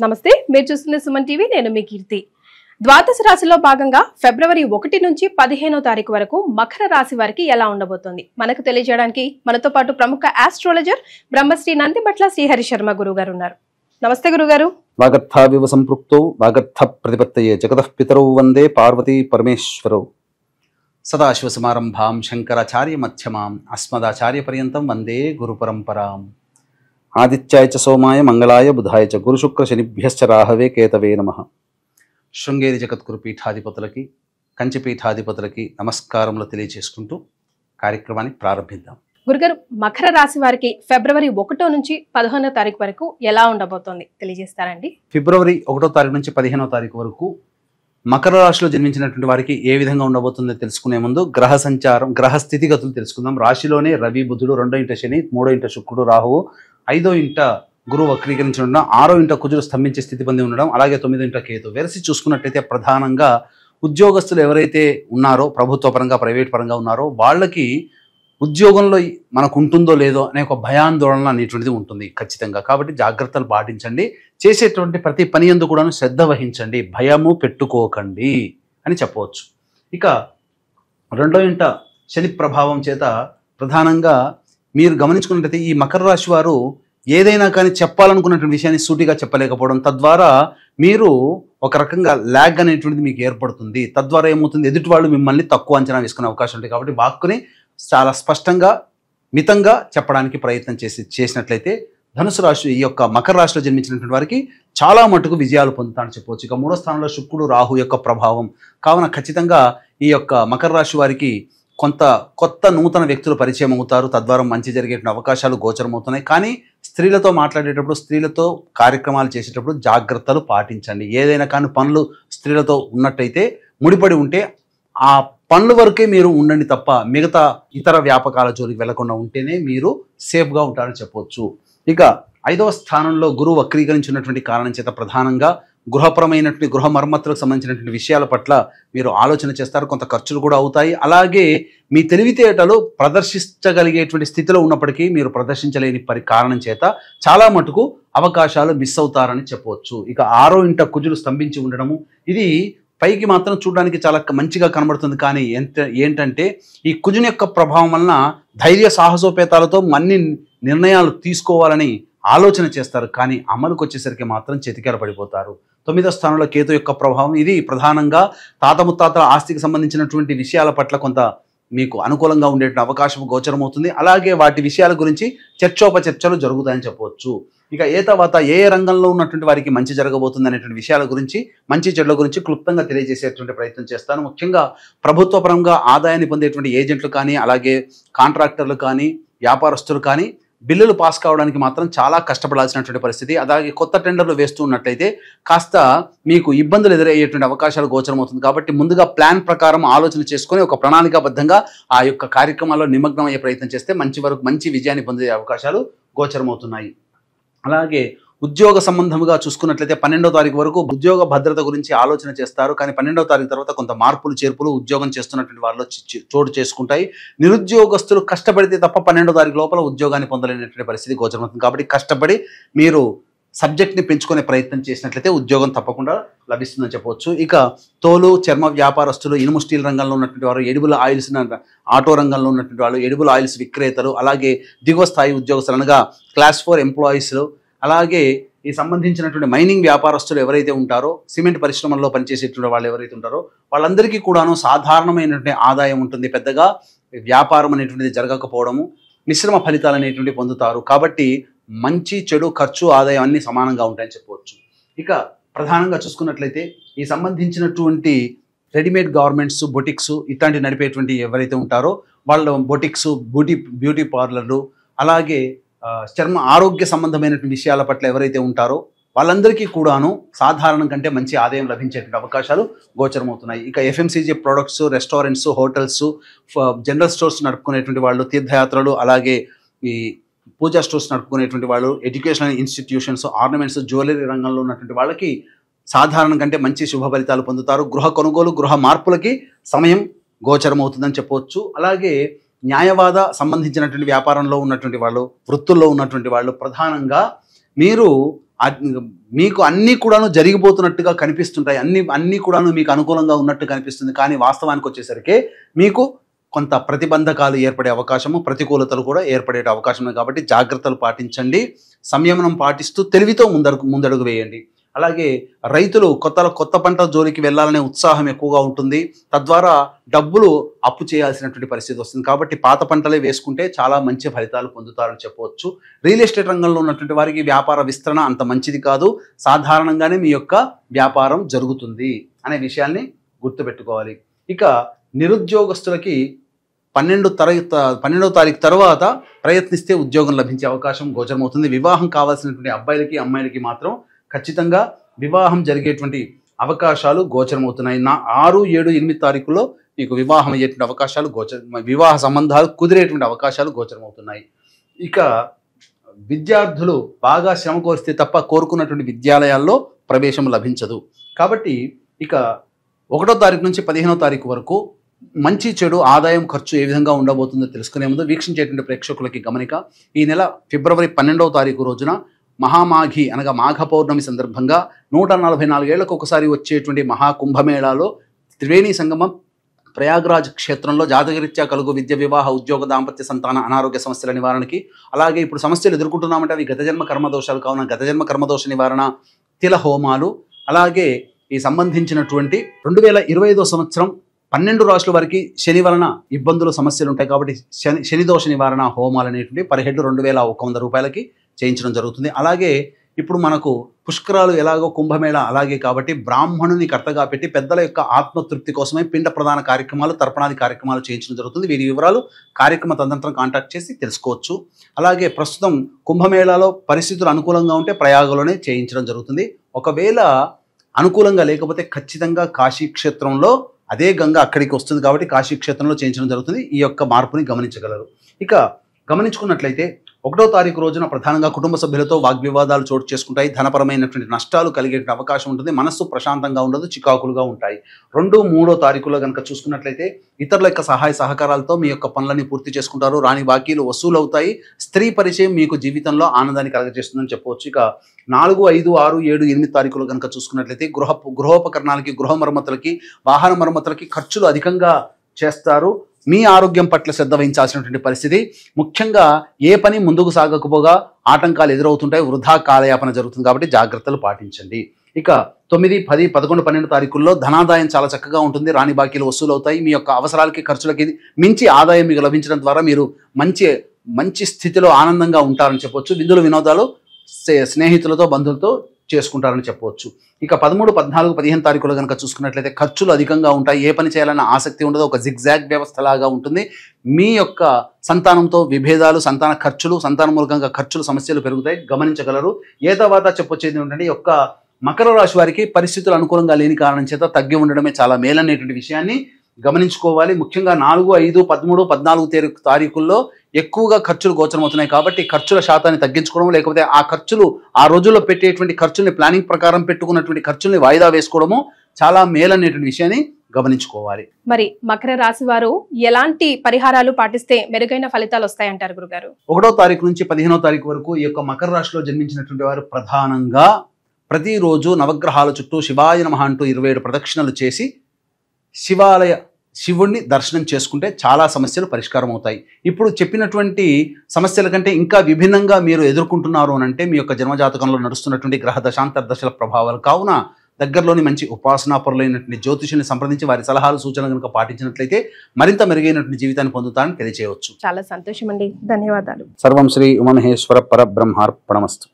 నమస్తే, మీరు చూస్తున్న సుమన్ టీవీ. నేను మీ కీర్తి. ద్వాదశ రాశిలో భాగంగా ఫిబ్రవరి 1 నుంచి 15వ తారీఖు వరకు మకర రాశి వారికి ఎలా ఉండబోతోంది మనకు తెలియజేయడానికి మనతో పాటు ప్రముఖ ఆస్ట్రాలజర్ బ్రహ్మశ్రీ నందిబట్ల శ్రీహరి శర్మ గురువు గారు ఉన్నారు. నమస్తే గురుగారు. వాగర్థావివ సంపృక్తౌ వాగర్థ ప్రతిపత్తయే జగతః పితరౌ వందే పార్వతీ పరమేశ్వరౌ. సదాశివ సమారంభాం శంకరాచార్య మధ్యమాం అస్మదాచార్య పర్యంతం వందే గురు పరంపరాం. ఆదిత్యాయ చ సోమాయ మంగళాయ బుధాయ చ గురు శుక్ర శనిభ్యశ్చ రాహవే కేతవే నమః. శృంగేరి జగద్గురు పీఠాధిపతులకి కంచి పీఠాధిపతులకి నమస్కారములు తెలియజేసుకుంటూ కార్యక్రమాన్ని ప్రారంభిద్దాం. గురుగారు, మకర రాశి వారికి ఫిబ్రవరి 1 నుంచి 15వ తారీఖు వరకు ఎలా ఉండబోతోంది తెలియజేస్తారండి? ఫిబ్రవరి 1వ తారీఖు నుంచి 15వ తారీఖు వరకు మకర రాశిలో జన్మించినటువంటి వారికి ఏ విధంగా ఉండబోతుందో తెలుసుకునే ముందు గ్రహ సంచారం, గ్రహ స్థితిగతులు తెలుసుకుందాం. రాశిలోనే రవి, బుధుడు, 2వ ఇంట శని, 3వ ఇంట శుక్రుడు, రాహువు, 5వ ఇంట గురువు వక్రీకరించి ఉండడం, 6వ ఇంట కుజుడు స్తంభించే స్థితి పొంది ఉండడం, అలాగే 9వ ఇంట కేతు. వెరసి చూసుకున్నట్లయితే ప్రధానంగా ఉద్యోగస్తులు ఎవరైతే ఉన్నారో, ప్రభుత్వ పరంగా ప్రైవేట్ పరంగా ఉన్నారో వాళ్ళకి ఉద్యోగంలో మనకు ఉంటుందో లేదో అనే ఒక భయాందోళన అనేటువంటిది ఉంటుంది ఖచ్చితంగా. కాబట్టి జాగ్రత్తలు పాటించండి. చేసేటువంటి ప్రతి పని యందు కూడా శ్రద్ధ వహించండి, భయము పెట్టుకోకండి అని చెప్పవచ్చు. ఇక 2వ ఇంట శని ప్రభావం చేత ప్రధానంగా మీరు గమనించుకున్నట్లయితే ఈ మకర రాశి వారు ఏదైనా కానీ చెప్పాలనుకున్నటువంటి విషయాన్ని సూటిగా చెప్పలేకపోవడం, తద్వారా మీరు ఒక రకంగా ల్యాగ్ అనేటువంటిది మీకు ఏర్పడుతుంది. తద్వారా ఏమవుతుంది, ఎదుటి వాళ్ళు మిమ్మల్ని తక్కువ అంచనా వేసుకునే అవకాశం ఉంటుంది. కాబట్టి వాక్కుని చాలా స్పష్టంగా మితంగా చెప్పడానికి ప్రయత్నం చేసినట్లయితే ధనుసు రాశి, ఈ యొక్క మకర రాశిలో జన్మించినటువంటి వారికి చాలా మటుకు విజయాలు పొందుతారని చెప్పవచ్చు. ఇక 3వ స్థానంలో శుక్రుడు, రాహు యొక్క ప్రభావం కావున ఖచ్చితంగా ఈ యొక్క మకర రాశి వారికి కొత్త నూతన వ్యక్తులు పరిచయం అవుతారు. తద్వారా మంచి జరిగేటువంటి అవకాశాలు గోచరమవుతున్నాయి. కానీ స్త్రీలతో మాట్లాడేటప్పుడు, స్త్రీలతో కార్యక్రమాలు చేసేటప్పుడు జాగ్రత్తలు పాటించండి. ఏదైనా కానీ పనులు స్త్రీలతో ఉన్నట్టయితే, ముడిపడి ఉంటే ఆ పనుల వరకే మీరు ఉండండి తప్ప మిగతా ఇతర వ్యాపకాల జోలికి వెళ్లకుండా ఉంటేనే మీరు సేఫ్గా ఉంటారని చెప్పవచ్చు. ఇక 5వ స్థానంలో గురువు వక్రీకరించినటువంటి కారణం చేత ప్రధానంగా గృహపరమైనటువంటి గృహ మరమ్మతులకు సంబంధించినటువంటి విషయాల పట్ల మీరు ఆలోచన చేస్తారు. కొంత ఖర్చులు కూడా అవుతాయి. అలాగే మీ తెలివితేటలు ప్రదర్శించగలిగేటువంటి స్థితిలో ఉన్నప్పటికీ మీరు ప్రదర్శించలేని కారణం చేత చాలా మటుకు అవకాశాలు మిస్ అవుతారని చెప్పవచ్చు. ఇక 6వ ఇంట కుజులు స్తంభించి ఉండడము, ఇది పైకి మాత్రం చూడడానికి చాలా మంచిగా కనబడుతుంది. కానీ ఏంటంటే ఈ కుజుని యొక్క ప్రభావం వలన ధైర్య సాహసోపేతాలతో అన్ని నిర్ణయాలు తీసుకోవాలని ఆలోచన చేస్తారు. కానీ అమలుకు వచ్చేసరికి మాత్రం చెతికెర పడిపోతారు. 9వ స్థానంలో కేతు యొక్క ప్రభావం, ఇది ప్రధానంగా తాత ముత్తాతల ఆస్తికి సంబంధించినటువంటి విషయాల పట్ల కొంత మీకు అనుకూలంగా ఉండేటువంటి అవకాశం గోచరమవుతుంది. అలాగే వాటి విషయాల గురించి చర్చోపచర్చలు జరుగుతాయని చెప్పవచ్చు. ఇక తర్వాత ఏ రంగంలో ఉన్నటువంటి వారికి మంచి జరగబోతుంది అనేటువంటి విషయాల గురించి, మంచి చెడుల గురించి క్లుప్తంగా తెలియజేసేటువంటి ప్రయత్నం చేస్తాను. ముఖ్యంగా ప్రభుత్వ పరంగా ఆదాయాన్ని పొందేటువంటి ఏజెంట్లు కానీ, అలాగే కాంట్రాక్టర్లు కానీ, వ్యాపారస్తులు కానీ బిల్లులు పాస్ కావడానికి మాత్రం చాలా కష్టపడాల్సినటువంటి పరిస్థితి. అలాగే కొత్త టెండర్లు వేస్తూ ఉన్నట్లయితే కాస్త మీకు ఇబ్బందులు ఎదురయ్యేటువంటి అవకాశాలు గోచరమవుతుంది. కాబట్టి ముందుగా ప్లాన్ ప్రకారం ఆలోచన చేసుకొని ఒక ప్రణాళికాబద్ధంగా ఆ యొక్క కార్యక్రమాల్లో నిమగ్నం అయ్యే ప్రయత్నం చేస్తే మంచి విజయాన్ని పొందే అవకాశాలు గోచరమవుతున్నాయి. అలాగే ఉద్యోగ సంబంధంగా చూసుకున్నట్లయితే 12వ తారీఖు వరకు ఉద్యోగ భద్రత గురించి ఆలోచన చేస్తారు. కానీ 12వ తారీఖు తర్వాత కొంత మార్పులు చేర్పులు ఉద్యోగం చేస్తున్నటువంటి వాళ్ళు చోటు చేసుకుంటాయి. నిరుద్యోగస్తులు కష్టపడితే తప్ప 12వ తారీఖు లోపల ఉద్యోగాన్ని పొందలేనటువంటి పరిస్థితి గోచరమవుతుంది. కాబట్టి కష్టపడి మీరు సబ్జెక్ట్ని పెంచుకునే ప్రయత్నం చేసినట్లయితే ఉద్యోగం తప్పకుండా లభిస్తుందని చెప్పవచ్చు. ఇక తోలు, చర్మ వ్యాపారస్తులు, ఇనుము స్టీల్ రంగంలో ఉన్నటువంటి వారు, ఎడిబుల్ ఆయిల్స్, ఆటో రంగంలో ఉన్నటువంటి వాళ్ళు, ఎడిబుల్ ఆయిల్స్ విక్రేతలు, అలాగే దిగువ స్థాయి ఉద్యోగస్తులు అనగా క్లాస్ 4 ఎంప్లాయీస్, అలాగే ఈ సంబంధించినటువంటి మైనింగ్ వ్యాపారస్తులు ఎవరైతే ఉంటారో, సిమెంట్ పరిశ్రమల్లో పనిచేసేటువంటి వాళ్ళు ఎవరైతే ఉంటారో వాళ్ళందరికీ కూడాను సాధారణమైనటువంటి ఆదాయం ఉంటుంది. పెద్దగా వ్యాపారం అనేటువంటిది జరగకపోవడము, మిశ్రమ ఫలితాలు అనేటువంటివి పొందుతారు. కాబట్టి మంచి చెడు, ఖర్చు, ఆదాయం అన్నీ సమానంగా ఉంటాయని చెప్పవచ్చు. ఇక ప్రధానంగా చూసుకున్నట్లయితే ఈ సంబంధించినటువంటి రెడీమేడ్ గార్మెంట్స్, బొటిక్స్ ఇట్లాంటి నడిపేటువంటి ఎవరైతే ఉంటారో వాళ్ళ బొటిక్స్, బ్యూటీ పార్లర్లు, అలాగే చర్మ ఆరోగ్య సంబంధమైనటువంటి విషయాల పట్ల ఎవరైతే ఉంటారో వాళ్ళందరికీ కూడాను సాధారణం కంటే మంచి ఆదాయం లభించేటువంటి అవకాశాలు గోచరమవుతున్నాయి. ఇక FMCG products, restaurants, hotels, general stores నడుపుకునేటువంటి వాళ్ళు, తీర్థయాత్రలు, అలాగే ఈ పూజా స్టోర్స్ నడుపుకునేటువంటి వాళ్ళు, ఎడ్యుకేషనల్ ఇన్స్టిట్యూషన్స్, ఆర్నమెంట్స్, జ్యువెలరీ రంగంలో ఉన్నటువంటి వాళ్ళకి సాధారణం కంటే మంచి శుభ ఫలితాలు పొందుతారు. గృహ కొనుగోలు, గృహ మార్పులకి సమయం గోచరమవుతుందని చెప్పవచ్చు. అలాగే న్యాయవాద సంబంధించినటువంటి వ్యాపారంలో ఉన్నటువంటి వాళ్ళు, వృత్తుల్లో ఉన్నటువంటి వాళ్ళు ప్రధానంగా మీరు మీకు అన్నీ కూడాను జరిగిపోతున్నట్టుగా కనిపిస్తుంటాయి, అన్నీ కూడాను మీకు అనుకూలంగా ఉన్నట్టు కనిపిస్తుంది. కానీ వాస్తవానికి వచ్చేసరికి మీకు కొంత ప్రతిబంధకాలు ఏర్పడే అవకాశము, ప్రతికూలతలు కూడా ఏర్పడే అవకాశం ఉంది. కాబట్టి జాగ్రత్తలు పాటించండి, సంయమనం పాటిస్తూ తెలివితో ముందడుగు వేయండి. అలాగే రైతులు కొత్త పంట జోలికి వెళ్ళాలనే ఉత్సాహం ఎక్కువగా ఉంటుంది. తద్వారా డబ్బులు అప్పు చేయాల్సినటువంటి పరిస్థితి వస్తుంది. కాబట్టి పాత పంటలే వేసుకుంటే చాలా మంచి ఫలితాలు పొందుతారని చెప్పవచ్చు. రియల్ ఎస్టేట్ రంగంలో ఉన్నటువంటి వారికి వ్యాపార విస్తరణ అంత మంచిది కాదు. సాధారణంగానే మీ యొక్క వ్యాపారం జరుగుతుంది అనే విషయాన్ని గుర్తుపెట్టుకోవాలి. ఇక నిరుద్యోగస్తులకి 12వ తారీఖు తర్వాత ప్రయత్నిస్తే ఉద్యోగం లభించే అవకాశం గోచరమవుతుంది. వివాహం కావాల్సినటువంటి అబ్బాయిలకి అమ్మాయిలకి మాత్రం ఖచ్చితంగా వివాహం జరిగేటువంటి అవకాశాలు గోచరమవుతున్నాయి. 6, 7, 8 తారీఖుల్లో మీకు వివాహం అయ్యేటువంటి అవకాశాలు వివాహ సంబంధాలు కుదిరేటువంటి అవకాశాలు గోచరమవుతున్నాయి. ఇక విద్యార్థులు బాగా శ్రమ కోరిస్తే తప్ప కోరుకున్నటువంటి విద్యాలయాల్లో ప్రవేశం లభించదు. కాబట్టి ఇక 1వ తారీఖు నుంచి 15వ తారీఖు వరకు మంచి చెడు ఆదాయం ఖర్చు ఏ విధంగా ఉండబోతుందో తెలుసుకునే ముందు వీక్షించేటువంటి ప్రేక్షకులకి గమనిక. ఈ నెల ఫిబ్రవరి 12వ తారీఖు రోజున మహామాఘి అనగా మాఘ పౌర్ణమి సందర్భంగా 144 ఏళ్లకు ఒకసారి వచ్చేటువంటి మహాకుంభమేళాలో త్రివేణి సంగమం ప్రయాగ్రాజ్ క్షేత్రంలో జాతకరీత్యా కలుగు విద్య, వివాహ, ఉద్యోగ, దాంపత్య, సంతాన, అనారోగ్య సమస్యల నివారణకి, అలాగే ఇప్పుడు సమస్యలు ఎదుర్కొంటున్నామంటే అవి గతజన్మ కర్మదోషాలు కావున గతజన్మ కర్మదోష నివారణ, తిల హోమాలు, అలాగే ఈ సంబంధించినటువంటి 2025వ సంవత్సరం 12 రాశుల వారికి శని వలన ఇబ్బందులు సమస్యలు ఉంటాయి. కాబట్టి శని దోష నివారణ హోమాలు అనేటువంటి పర్ హెడ్ 2100 రూపాయలకి చేయించడం జరుగుతుంది. అలాగే ఇప్పుడు మనకు పుష్కరాలు ఎలాగో కుంభమేళ అలాగే కాబట్టి బ్రాహ్మణుని కర్తగా పెట్టి పెద్దల యొక్క ఆత్మతృప్తి కోసమే పిండ ప్రధాన కార్యక్రమాలు, తర్పణాది కార్యక్రమాలు చేయించడం జరుగుతుంది. వీరి వివరాలు కార్యక్రమ తదనంతరం కాంటాక్ట్ చేసి తెలుసుకోవచ్చు. అలాగే ప్రస్తుతం కుంభమేళాలో పరిస్థితులు అనుకూలంగా ఉంటే ప్రయాగలోనే చేయించడం జరుగుతుంది. ఒకవేళ అనుకూలంగా లేకపోతే ఖచ్చితంగా కాశీక్షేత్రంలో అదే గంగ అక్కడికి వస్తుంది కాబట్టి కాశీక్షేత్రంలో చేయించడం జరుగుతుంది. ఈ యొక్క మార్పుని గమనించగలరు. ఇక గమనించుకున్నట్లయితే 1వ తారీఖు రోజున ప్రధానంగా కుటుంబ సభ్యులతో వాగ్వివాదాలు చోటు చేసుకుంటాయి. ధనపరమైనటువంటి నష్టాలు కలిగే అవకాశం ఉంటుంది. మనస్సు ప్రశాంతంగా ఉండదు, చికాకులుగా ఉంటాయి. 2, 3వ తారీఖులో కనుక చూసుకున్నట్లయితే ఇతరుల యొక్క సహాయ సహకారాలతో మీ యొక్క పనులని పూర్తి చేసుకుంటారు. రాని బాకీలు వసూలు అవుతాయి. స్త్రీ పరిచయం మీకు జీవితంలో ఆనందాన్ని కలగజేస్తుందని చెప్పవచ్చు. ఇక 4, 5, 6, 7, 8 తారీఖులో కనుక చూసుకున్నట్లయితే గృహోపకరణాలకి, గృహ మరమ్మతులకి, వాహన మరమ్మతులకి ఖర్చులు అధికంగా చేస్తారు. మీ ఆరోగ్యం పట్ల శ్రద్ధ వహించాల్సినటువంటి పరిస్థితి. ముఖ్యంగా ఏ పని ముందుకు సాగకపోగా ఆటంకాలు ఎదురవుతుంటాయి, వృధా కాలయాపన జరుగుతుంది. కాబట్టి జాగ్రత్తలు పాటించండి. ఇక 9, 10, 11, 12 తారీఖుల్లో ధనాదాయం చాలా చక్కగా ఉంటుంది. రాని బాకీలు వసూలు అవుతాయి. మీ యొక్క అవసరాలకి, ఖర్చులకి మించి ఆదాయం మీకు లభించడం ద్వారా మీరు మంచి స్థితిలో ఆనందంగా ఉంటారని చెప్పవచ్చు. విందులు వినోదాలు స్నేహితులతో, బంధువులతో చేసుకుంటారని చెప్పవచ్చు. ఇక 13, 14, 15 తారీఖులో కనుక చూసుకున్నట్లయితే ఖర్చులు అధికంగా ఉంటాయి. ఏ పని చేయాలన్న ఆసక్తి ఉండదు. ఒక జిగ్జాగ్ వ్యవస్థలాగా ఉంటుంది. మీ యొక్క సంతానంతో విభేదాలు, సంతాన ఖర్చులు, సంతాన మూలకంగా ఖర్చులు, సమస్యలు పెరుగుతాయి, గమనించగలరు. ఏ తర్వాత చెప్పొచ్చేది ఏంటంటే ఈ యొక్క మకర రాశి వారికి పరిస్థితులు అనుకూలంగా లేని కారణం చేత తగ్గి ఉండడమే చాలా మేలనేటువంటి విషయాన్ని గమనించుకోవాలి. ముఖ్యంగా 4, 5, 13, 14 తారీఖుల్లో ఎక్కువగా ఖర్చులు గోచరమవుతున్నాయి. కాబట్టి ఖర్చుల శాతాన్ని తగ్గించుకోవడం, లేకపోతే ఆ ఖర్చులు ఆ రోజుల్లో పెట్టేటువంటి ఖర్చుల్ని ప్లానింగ్ ప్రకారం పెట్టుకున్నటువంటి ఖర్చుల్ని వాయిదా వేసుకోవడము చాలా మేలనేటువంటి విషయాన్ని గమనించుకోవాలి. మరి మకర రాశి వారు ఎలాంటి పరిహారాలు పాటిస్తే మెరుగైన ఫలితాలు వస్తాయంటారు గురుగారు? 1వ తారీఖు నుంచి 15వ తారీఖు వరకు ఈ యొక్క మకర రాశిలో జన్మించినటువంటి వారు ప్రధానంగా ప్రతిరోజు నవగ్రహాల చుట్టూ శివాయ నమః అంటూ 27 ప్రదక్షిణలు చేసి శివుణ్ణి దర్శనం చేసుకుంటే చాలా సమస్యలు పరిష్కారం అవుతాయి. ఇప్పుడు చెప్పినటువంటి సమస్యల కంటే ఇంకా విభిన్నంగా మీరు ఎదుర్కొంటున్నారు అని అంటే మీ యొక్క జన్మజాతకంలో నడుస్తున్నటువంటి గ్రహ దశాంతర్దశల ప్రభావాలు. కావున దగ్గరలోని మంచి ఉపాసనాపరులైనటువంటి జ్యోతిషుని సంప్రదించి వారి సలహాలు, సూచనలు కనుక పాటించినట్లయితే మరింత మెరుగైనటువంటి జీవితాన్ని పొందుతారని తెలియజేయవచ్చు. చాలా సంతోషం అండి, ధన్యవాదాలు. సర్వం శ్రీ ఉమామహేశ్వర పరబ్రహ్మార్పణమస్తు.